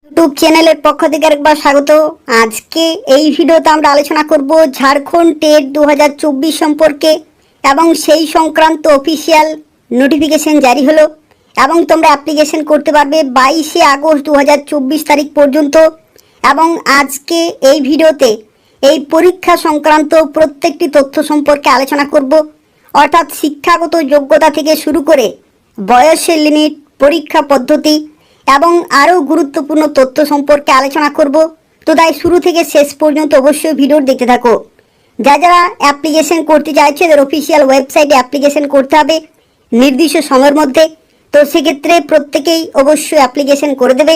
YouTube চ্যানেলের পক্ষ থেকে আরেকবার স্বাগত। আজকে এই ভিডিওতে আমরা আলোচনা করব ঝাড়খণ্ড টেট 2024 সম্পর্কে এবং সেই সংক্রান্ত অফিসিয়াল নোটিফিকেশন জারি হলো এবং তোমরা অ্যাপ্লিকেশন করতে পারবে 22শে আগস্ট 2024 তারিখ পর্যন্ত। এবং আজকে এই ভিডিওতে এই পরীক্ষা সংক্রান্ত প্রত্যেকটি তথ্য সম্পর্কে আলোচনা করব, অর্থাৎ শিক্ষাগত যোগ্যতা থেকে শুরু করে বয়সের লিমিট, পরীক্ষা পদ্ধতি এবং আরও গুরুত্বপূর্ণ তথ্য সম্পর্কে আলোচনা করব। তো তাই শুরু থেকে শেষ পর্যন্ত অবশ্যই ভিডিও দেখতে থাকো। যারা অ্যাপ্লিকেশন করতে চাইছে এদের অফিসিয়াল ওয়েবসাইটে অ্যাপ্লিকেশন করতে হবে নির্দিষ্ট সময়ের মধ্যে। তো সেক্ষেত্রে প্রত্যেকেই অবশ্যই অ্যাপ্লিকেশন করে দেবে।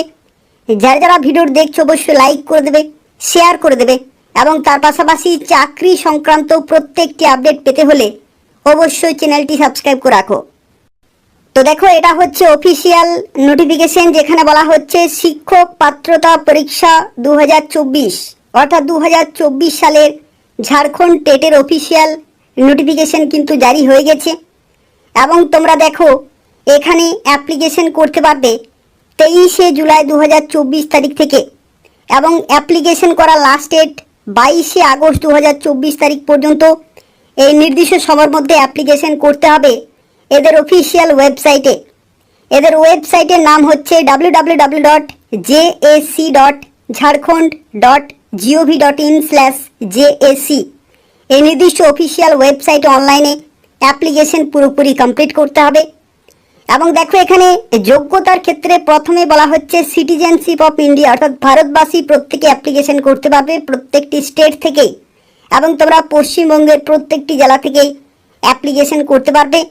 যারা ভিডিও দেখছো অবশ্যই লাইক করে দেবে, শেয়ার করে দেবে এবং তার পাশাপাশি চাকরি সংক্রান্ত প্রত্যেকটি আপডেট পেতে হলে অবশ্যই চ্যানেলটি সাবস্ক্রাইব করে রাখো। তো দেখো, এটা হচ্ছে অফিসিয়াল নোটিফিকেশন, যেখানে বলা হচ্ছে শিক্ষক পাত্রতা পরীক্ষা 2024, অর্থাৎ 2024 সালের ঝাড়খণ্ড টেটের অফিসিয়াল নোটিফিকেশন কিন্তু জারি হয়ে গেছে। এবং তোমরা দেখো এখানে অ্যাপ্লিকেশন করতে পারবে 23শে জুলাই 2024 তারিখ থেকে এবং অ্যাপ্লিকেশন করা লাস্ট ডেট 22শে আগস্ট 2024 তারিখ পর্যন্ত। এই নির্দিষ্ট সময়ের মধ্যে অ্যাপ্লিকেশন করতে হবে এদের অফিসিয়াল ওয়েবসাইটে। এদের ওয়েবসাইটের নাম হচ্ছে www.jac.jharkhand.gov.in/jac। এই নির্দিষ্ট অফিসিয়াল ওয়েবসাইটে অনলাইনে অ্যাপ্লিকেশন পুরোপুরি কমপ্লিট করতে হবে। এবং দেখো এখানে যোগ্যতার ক্ষেত্রে প্রথমে বলা হচ্ছে সিটিজেনশিপ অফ ইন্ডিয়া, অর্থাৎ ভারতবাসী প্রত্যেকে অ্যাপ্লিকেশন করতে পারবে প্রত্যেকটি স্টেট থেকেই, এবং তোমরা পশ্চিমবঙ্গের প্রত্যেকটি জেলা থেকেই অ্যাপ্লিকেশন করতে পারবে।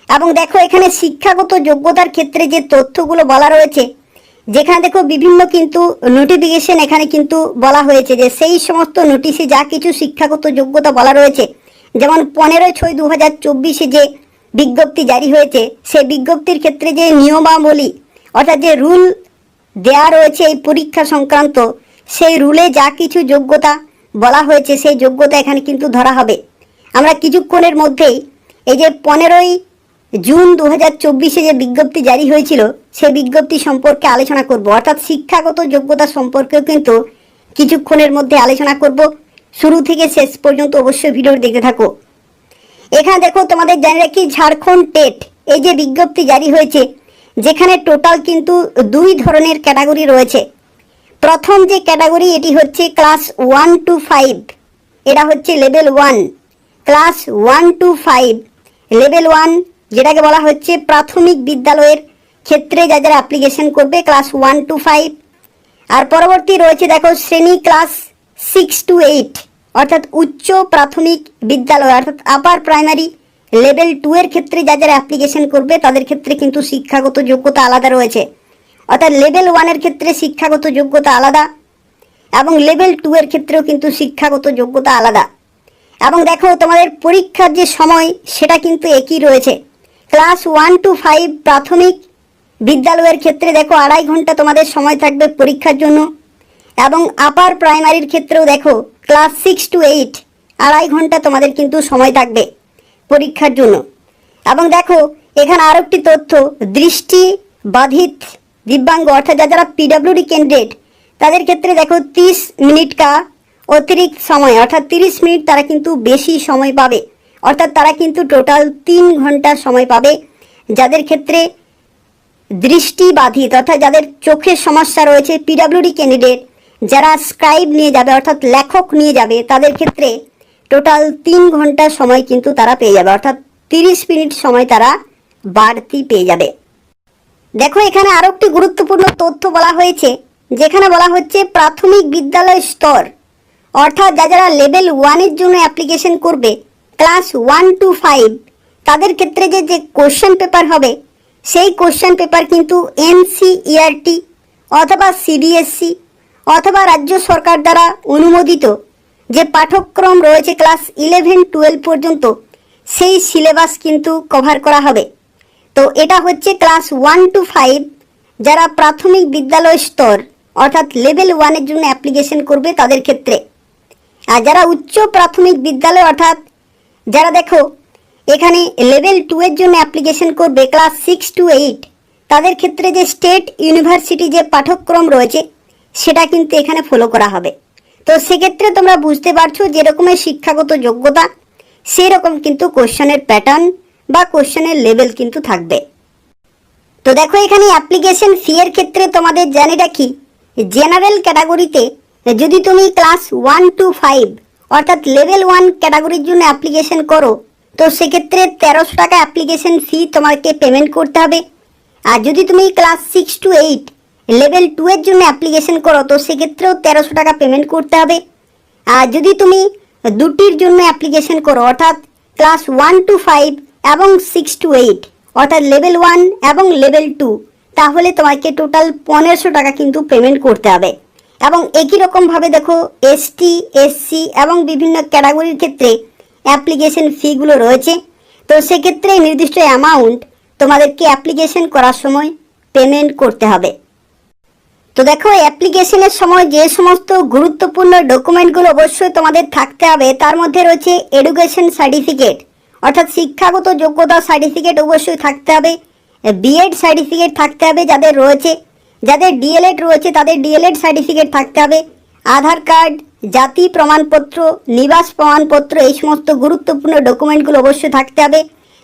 এবং দেখো এখানে শিক্ষাগত যোগ্যতার ক্ষেত্রে যে তথ্যগুলো বলা রয়েছে, যেখানে দেখো বিভিন্ন কিন্তু নোটিফিকেশন এখানে কিন্তু বলা হয়েছে যে সেই সমস্ত নোটিশে যা কিছু শিক্ষাগত যোগ্যতা বলা রয়েছে, যেমন 15/6/2024 যে বিজ্ঞপ্তি জারি হয়েছে, সেই বিজ্ঞপ্তির ক্ষেত্রে যে নিয়মাবলী অর্থাৎ যে রুল দেয়া রয়েছে এই পরীক্ষা সংক্রান্ত, সেই রুলে যা কিছু যোগ্যতা বলা হয়েছে সেই যোগ্যতা এখানে কিন্তু ধরা হবে। আমরা কিছুক্ষণের মধ্যেই এই যে 15ই জুন 2024 যে বিজ্ঞপ্তি জারি হয়েছিল সেই বিজ্ঞপ্তি সম্পর্কে আলোচনা করব, অর্থাৎ শিক্ষাগত যোগ্যতা সম্পর্কেও কিন্তু কিছুক্ষণের মধ্যে আলোচনা করব। শুরু থেকে শেষ পর্যন্ত অবশ্যই ভিডিও দেখতে থাকো। এখানে দেখো তোমাদের জানিয়ে রাখি ঝাড়খণ্ড টেট এই যে বিজ্ঞপ্তি জারি হয়েছে, যেখানে টোটাল কিন্তু 2 ধরনের ক্যাটাগরি রয়েছে। প্রথম যে ক্যাটাগরি এটি হচ্ছে ক্লাস 1 to 5, এটা হচ্ছে লেভেল 1। ক্লাস 1 to 5 লেভেল 1 যেটাকে বলা হচ্ছে প্রাথমিক বিদ্যালয়ের ক্ষেত্রে যারা অ্যাপ্লিকেশন করবে ক্লাস 1 to 5। আর পরবর্তী রয়েছে দেখো শ্রেণী ক্লাস 6 to 8, অর্থাৎ উচ্চ প্রাথমিক বিদ্যালয় অর্থাৎ আপার প্রাইমারি লেভেল 2 এর ক্ষেত্রে যারা অ্যাপ্লিকেশন করবে তাদের ক্ষেত্রে কিন্তু শিক্ষাগত যোগ্যতা আলাদা রয়েছে। অর্থাৎ লেভেল 1 এর ক্ষেত্রে শিক্ষাগত যোগ্যতা আলাদা এবং লেভেল 2 এর ক্ষেত্রেও কিন্তু শিক্ষাগত যোগ্যতা আলাদা। এবং দেখো তোমাদের পরীক্ষার যে সময় সেটা কিন্তু একই রয়েছে। ক্লাস 1 to 5 প্রাথমিক বিদ্যালয়ের ক্ষেত্রে দেখো 2.5 ঘন্টা তোমাদের সময় থাকবে পরীক্ষার জন্য, এবং আপার প্রাইমারির ক্ষেত্রেও দেখো ক্লাস 6 to 8 2.5 ঘন্টা তোমাদের কিন্তু সময় থাকবে পরীক্ষার জন্য। এবং দেখো এখানে আরও একটি তথ্য, দৃষ্টি বাধিত দিব্যাঙ্গ অর্থাৎ যারা পিডব্লিউডি ক্যান্ডিডেট তাদের ক্ষেত্রে দেখো 30 মিনিট অতিরিক্ত সময় অর্থাৎ 30 মিনিট তারা কিন্তু বেশি সময় পাবে, অর্থাৎ তারা কিন্তু টোটাল 3 ঘন্টা সময় পাবে। যাদের ক্ষেত্রে দৃষ্টিবাধিত অর্থাৎ যাদের চোখের সমস্যা রয়েছে পিডব্লিউডি ক্যান্ডিডেট, যারা স্ক্রাইব নিয়ে যাবে অর্থাৎ লেখক নিয়ে যাবে, তাদের ক্ষেত্রে টোটাল 3 ঘন্টা সময় কিন্তু তারা পেয়ে যাবে, অর্থাৎ 30 মিনিট সময় তারা বাড়তি পেয়ে যাবে। দেখো এখানে আরও একটি গুরুত্বপূর্ণ তথ্য বলা হয়েছে, যেখানে বলা হচ্ছে প্রাথমিক বিদ্যালয় স্তর অর্থাৎ যারা লেভেল 1 এর জন্য অ্যাপ্লিকেশন করবে ক্লাস 1 to 5 তাদের ক্ষেত্রে যে কোশ্চেন পেপার হবে সেই কোশ্চেন পেপার কিন্তু এনসিইআরটি অথবা সিবিএসসি অথবা রাজ্য সরকার দ্বারা অনুমোদিত যে পাঠ্যক্রম রয়েছে ক্লাস 11-12 পর্যন্ত সেই সিলেবাস কিন্তু কভার করা হবে। তো এটা হচ্ছে ক্লাস 1 to 5 যারা প্রাথমিক বিদ্যালয় স্তর অর্থাৎ লেভেল 1 এর জন্য অ্যাপ্লিকেশন করবে তাদের ক্ষেত্রে। আর যারা উচ্চ প্রাথমিক বিদ্যালয় অর্থাৎ যারা দেখো এখানে লেভেল 2 এর জন্য অ্যাপ্লিকেশন করবে ক্লাস 6 to 8 তাদের ক্ষেত্রে যে স্টেট ইউনিভার্সিটি যে পাঠ্যক্রম রয়েছে সেটা কিন্তু এখানে ফলো করা হবে। তো সেক্ষেত্রে তোমরা বুঝতে পারছো যেরকমের শিক্ষাগত যোগ্যতা সেরকম কিন্তু কোশ্চেনের প্যাটার্ন বা কোশ্চেনের লেভেল কিন্তু থাকবে। তো দেখো এখানে অ্যাপ্লিকেশন ফি এর ক্ষেত্রে তোমাদের জানি রাখি, জেনারেল ক্যাটাগরিতে যদি তুমি ক্লাস 1 to 5 অর্থাৎ লেভেল 1 ক্যাটাগরির জন্য অ্যাপ্লিকেশন করো তো সেক্ষেত্রে 1300 টাকা অ্যাপ্লিকেশন ফি তোমাকে পেমেন্ট করতে হবে। আর যদি তুমি ক্লাস 6 to 8 লেভেল 2 এর জন্য অ্যাপ্লিকেশন করো তো সেক্ষেত্রেও 1300 টাকা পেমেন্ট করতে হবে। আর যদি তুমি দুটির জন্য অ্যাপ্লিকেশন করো অর্থাৎ ক্লাস 1 to 5 এবং 6 to 8 অর্থাৎ লেভেল 1 এবং লেভেল 2 তাহলে তোমাকে টোটাল 1500 টাকা কিন্তু পেমেন্ট করতে হবে। এবং একই রকমভাবে দেখো এসটি, এসসি এবং বিভিন্ন ক্যাটাগরির ক্ষেত্রে অ্যাপ্লিকেশন ফিগুলো রয়েছে। তো সেক্ষেত্রে নির্দিষ্ট অ্যামাউন্ট তোমাদেরকে অ্যাপ্লিকেশন করার সময় পেমেন্ট করতে হবে। তো দেখো অ্যাপ্লিকেশনের সময় যে সমস্ত গুরুত্বপূর্ণ ডকুমেন্টগুলো অবশ্যই তোমাদের থাকতে হবে তার মধ্যে রয়েছে এডুকেশন সার্টিফিকেট অর্থাৎ শিক্ষাগত যোগ্যতা সার্টিফিকেট অবশ্যই থাকতে হবে, বিএড সার্টিফিকেট থাকতে হবে যাদের রয়েছে, যাদের ডিএলএড রয়েছে তাদের ডিএলএড সার্টিফিকেট থাকতে হবে, আধার কার্ড, জাতি প্রমাণপত্র, নিবাস প্রমাণপত্র এই সমস্ত গুরুত্বপূর্ণ ডকুমেন্টগুলো অবশ্যই থাকতে হবে।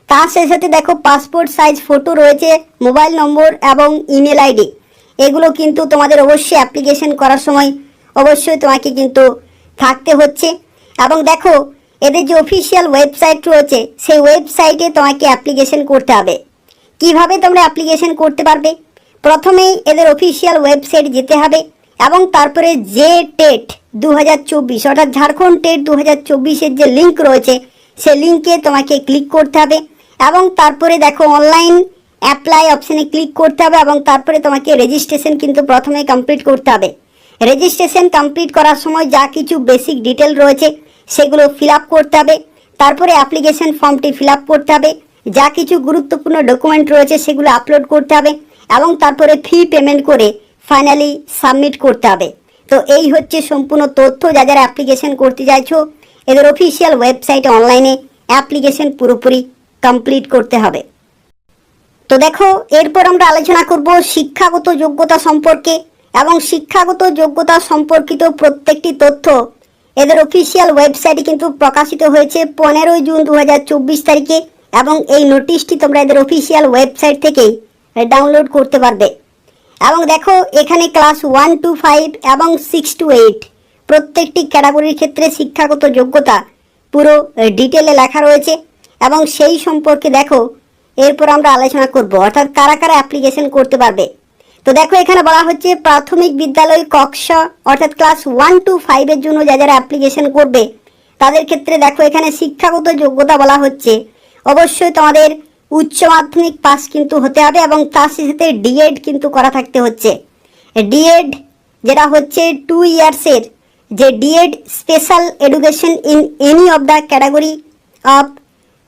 তার সাথে দেখো পাসপোর্ট সাইজ ফটো রয়েছে, মোবাইল নম্বর এবং ইমেল আইডি এগুলো কিন্তু তোমাদের অবশ্যই অ্যাপ্লিকেশন করার সময় অবশ্যই তোমাকে কিন্তু থাকতে হচ্ছে। এবং দেখো এদের যে অফিসিয়াল ওয়েবসাইট রয়েছে সেই ওয়েবসাইটে তোমাকে অ্যাপ্লিকেশন করতে হবে। কিভাবে তোমরা অ্যাপ্লিকেশন করতে পারবে? প্রথমেই এদের অফিসিয়াল ওয়েবসাইট যেতে হবে এবং তারপরে যে টেট 2024 অর্থাৎ ঝাড়খণ্ড টেট 2024-এর যে লিঙ্ক রয়েছে সেই লিঙ্কে তোমাকে ক্লিক করতে হবে এবং তারপরে দেখো অনলাইন অ্যাপ্লাই অপশানে ক্লিক করতে হবে এবং তারপরে তোমাকে রেজিস্ট্রেশন কিন্তু প্রথমে কমপ্লিট করতে হবে। রেজিস্ট্রেশন কমপ্লিট করার সময় যা কিছু বেসিক ডিটেল রয়েছে সেগুলো ফিল আপ করতে হবে, তারপরে অ্যাপ্লিকেশন ফর্মটি ফিল আপ করতে হবে, যা কিছু গুরুত্বপূর্ণ ডকুমেন্ট রয়েছে সেগুলো আপলোড করতে হবে এবং তারপরে ফি পেমেন্ট করে ফাইনালি সাবমিট করতে হবে। তো এই হচ্ছে সম্পূর্ণ তথ্য। যারা অ্যাপ্লিকেশন করতে চাইছো এদের অফিসিয়াল ওয়েবসাইটে অনলাইনে অ্যাপ্লিকেশন পুরোপুরি কমপ্লিট করতে হবে। তো দেখো এরপর আমরা আলোচনা করব শিক্ষাগত যোগ্যতা সম্পর্কে এবং শিক্ষাগত যোগ্যতা সম্পর্কিত প্রত্যেকটি তথ্য এদের অফিসিয়াল ওয়েবসাইটে কিন্তু প্রকাশিত হয়েছে 15 জুন 2024 তারিখে এবং এই নোটিশটি তোমরা এদের অফিসিয়াল ওয়েবসাইট থেকেই ডাউনলোড করতে পারবে। এবং দেখো এখানে ক্লাস 1 to 5 এবং 6 to 8 প্রত্যেকটি ক্যাটাগরির ক্ষেত্রে শিক্ষাগত যোগ্যতা পুরো ডিটেলে লেখা রয়েছে এবং সেই সম্পর্কে দেখো এরপর আমরা আলোচনা করব অর্থাৎ কারা কারা অ্যাপ্লিকেশন করতে পারবে। তো দেখো এখানে বলা হচ্ছে প্রাথমিক বিদ্যালয় কক্ষ অর্থাৎ ক্লাস 1 to 5 এর জন্য যারা অ্যাপ্লিকেশন করবে তাদের ক্ষেত্রে দেখো এখানে শিক্ষাগত যোগ্যতা বলা হচ্ছে অবশ্যই তোমাদের উচ্চ মাধ্যমিক পাস কিন্তু হতে হবে এবং তার সাথে ডিএড কিন্তু করা থাকতে হচ্ছে। ডিএড যেটা হচ্ছে 2 ইয়ার্সের যে D Ed special education in any of the category of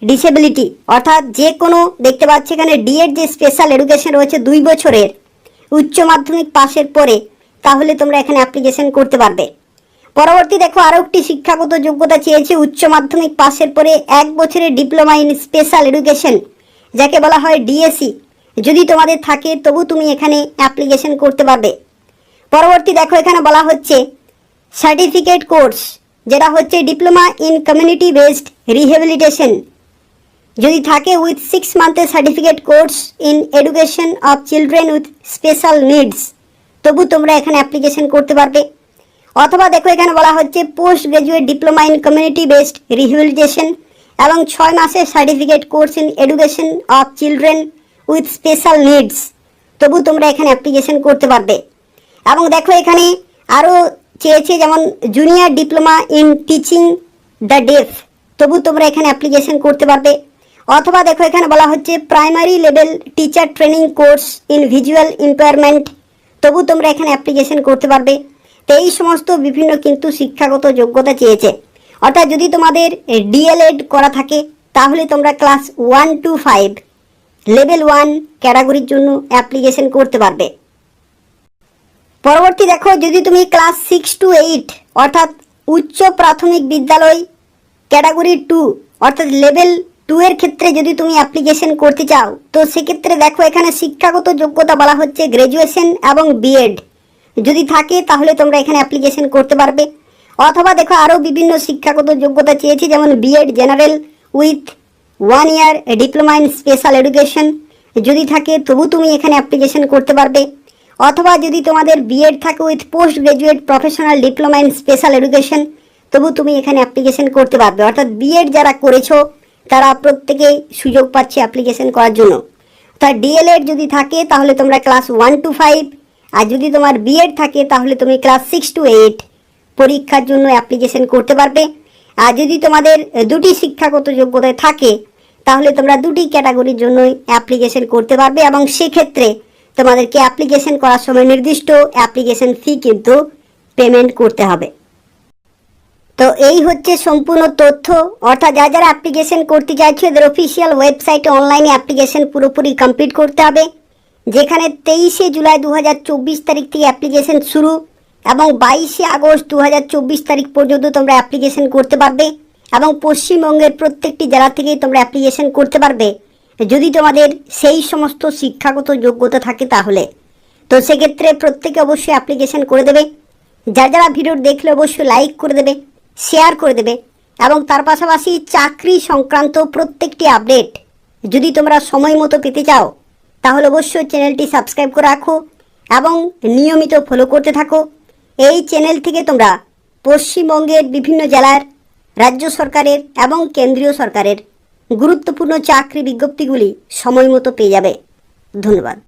disability অর্থাৎ যে কোনো দেখতে পাচ্ছি এখানে ডিএড যে স্পেশাল এডুকেশন রয়েছে 2 বছরের উচ্চ মাধ্যমিক পাশের পরে তাহলে তোমরা এখানে অ্যাপ্লিকেশন করতে পারবে। পরবর্তী দেখো আরও একটি শিক্ষাগত যোগ্যতা চেয়েছে উচ্চ মাধ্যমিক পাশের পরে 1 বছরের ডিপ্লোমা ইন স্পেশাল এডুকেশন যাকে বলা হয় ডিএসি যদি তোমাদের থাকে তবু তুমি এখানে অ্যাপ্লিকেশন করতে পারবে। পরবর্তী দেখো এখানে বলা হচ্ছে সার্টিফিকেট কোর্স যেটা হচ্ছে diploma in community based rehabilitation যদি থাকে উইথ 6 মান্থের certificate course in education of children with special needs তবু তোমরা এখানে অ্যাপ্লিকেশন করতে পারবে। অথবা দেখো এখানে বলা হচ্ছে post graduate diploma in community based rehabilitation এবং 6 মাসের certificate course in education of children with special needs তবু তোমরা এখানে অ্যাপ্লিকেশন করতে পারবে। এবং দেখো এখানে আরও চেয়েছে যেমন junior diploma in teaching the deaf তবু তোমরা এখানে অ্যাপ্লিকেশন করতে পারবে। অথবা দেখো এখানে বলা হচ্ছে primary level teacher training course in visual impairment তবু তোমরা এখানে অ্যাপ্লিকেশন করতে পারবে। তো এই সমস্ত বিভিন্ন কিন্তু শিক্ষাগত যোগ্যতা চেয়েছে অর্থাৎ যদি তোমাদের ডিএলএড করা থাকে তাহলে তোমরা ক্লাস 1 to 5 লেভেল 1 ক্যাটাগরির জন্য অ্যাপ্লিকেশন করতে পারবে। পরবর্তী দেখো যদি তুমি ক্লাস 6 to 8 অর্থাৎ উচ্চ প্রাথমিক বিদ্যালয় ক্যাটাগরি 2 অর্থাৎ লেভেল 2 এর ক্ষেত্রে যদি তুমি অ্যাপ্লিকেশন করতে চাও তো সেক্ষেত্রে দেখো এখানে শিক্ষাগত যোগ্যতা বলা হচ্ছে গ্র্যাজুয়েশন এবং বিএড যদি থাকে তাহলে তোমরা এখানে অ্যাপ্লিকেশন করতে পারবে। অথবা দেখো আরও বিভিন্ন শিক্ষাগত যোগ্যতা চেয়েছে, যেমন B Ed general with 1 year diploma in special education, যদি থাকে তবু তুমি এখানে অ্যাপ্লিকেশন করতে পারবে। অথবা যদি তোমাদের বিএড থাকে with post graduate professional diploma in special education, তবু তুমি এখানে অ্যাপ্লিকেশন করতে পারবে। অর্থাৎ বিএড যারা করেছো তারা প্রত্যেকেই সুযোগ পাচ্ছে অ্যাপ্লিকেশন করার জন্য। অর্থাৎ ডিএলএড যদি থাকে তাহলে তোমরা ক্লাস 1 to 5, আর যদি তোমার বিএড থাকে তাহলে তুমি ক্লাস 6 to 8 পরীক্ষার জন্য অ্যাপ্লিকেশন করতে পারবে। আর যদি তোমাদের দুটি শিক্ষাগত যোগ্যতা থাকে তাহলে তোমরা দুটি ক্যাটাগরির জন্যই অ্যাপ্লিকেশন করতে পারবে, এবং সেক্ষেত্রে তোমাদেরকে অ্যাপ্লিকেশন করার সময় নির্দিষ্ট অ্যাপ্লিকেশন ফি কিন্তু পেমেন্ট করতে হবে। তো এই হচ্ছে সম্পূর্ণ তথ্য। অর্থাৎ যারা অ্যাপ্লিকেশন করতে চাইছো এদের অফিসিয়াল ওয়েবসাইটে অনলাইনে অ্যাপ্লিকেশন পুরোপুরি কমপ্লিট করতে হবে, যেখানে 23শে জুলাই 2024 তারিখ থেকে অ্যাপ্লিকেশন শুরু এবং 22শে আগস্ট 2024 তারিখ পর্যন্ত তোমরা অ্যাপ্লিকেশন করতে পারবে। এবং পশ্চিমবঙ্গের প্রত্যেকটি জেলা থেকেই তোমরা অ্যাপ্লিকেশন করতে পারবে যদি তোমাদের সেই সমস্ত শিক্ষাগত যোগ্যতা থাকে তাহলে। তো সেক্ষেত্রে প্রত্যেকে অবশ্যই অ্যাপ্লিকেশন করে দেবে। যারা ভিডিও দেখলে অবশ্যই লাইক করে দেবে, শেয়ার করে দেবে, এবং তার পাশাপাশি চাকরি সংক্রান্ত প্রত্যেকটি আপডেট যদি তোমরা সময় মতো পেতে চাও তাহলে অবশ্যই চ্যানেলটি সাবস্ক্রাইব করে রাখো এবং নিয়মিত ফলো করতে থাকো। এই চ্যানেল থেকে তোমরা পশ্চিমবঙ্গের বিভিন্ন জেলার, রাজ্য সরকারের এবং কেন্দ্রীয় সরকারের গুরুত্বপূর্ণ চাকরি বিজ্ঞপ্তিগুলি সময় মতো পেয়ে যাবে। ধন্যবাদ।